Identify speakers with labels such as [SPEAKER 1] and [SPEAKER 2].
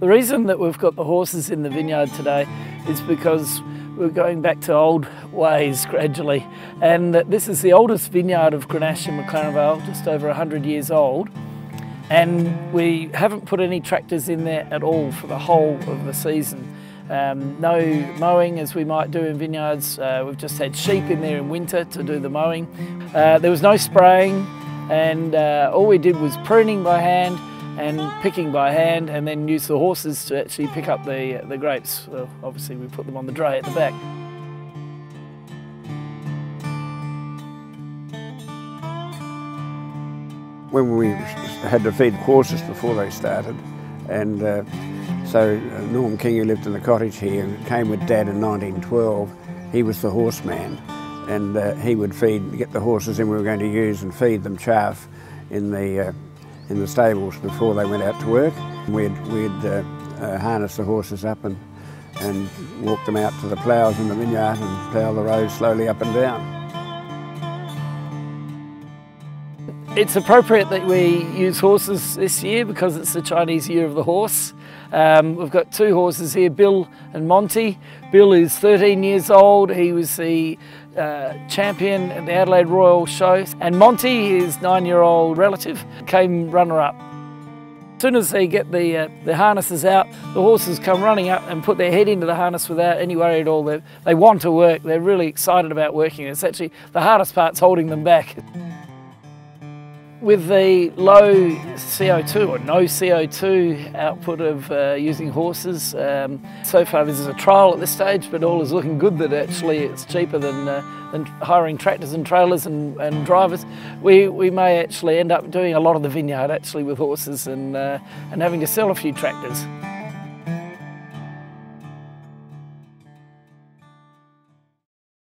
[SPEAKER 1] The reason that we've got the horses in the vineyard today is because we're going back to old ways gradually, and this is the oldest vineyard of Grenache in McLaren Vale, just over 100 years old, and we haven't put any tractors in there at all for the whole of the season. No mowing as we might do in vineyards. We've just had sheep in there in winter to do the mowing. There was no spraying, and all we did was pruning by hand and picking by hand, and then use the horses to actually pick up the grapes. Well, obviously we put them on the dray at the back.
[SPEAKER 2] When we had to feed horses before they started, and so Norm King, who lived in the cottage here, came with Dad in 1912. He was the horseman, and he would get the horses in we were going to use and feed them chaff in the stables before they went out to work. We'd harness the horses up and walk them out to the ploughs in the vineyard and plough the rows slowly up and down.
[SPEAKER 1] It's appropriate that we use horses this year because it's the Chinese Year of the Horse. We've got two horses here, Bill and Monty. Bill is 13 years old. He was the champion at the Adelaide Royal Show. And Monty, his 9-year-old relative, came runner-up. As soon as they get the harnesses out, the horses come running up and put their head into the harness without any worry at all. They want to work. They're really excited about working. It's actually the hardest part's holding them back. With the low CO2 or no CO2 output of using horses, so far this is a trial at this stage, but all is looking good that actually it's cheaper than hiring tractors and trailers and drivers. We may actually end up doing a lot of the vineyard actually with horses and having to sell a few tractors.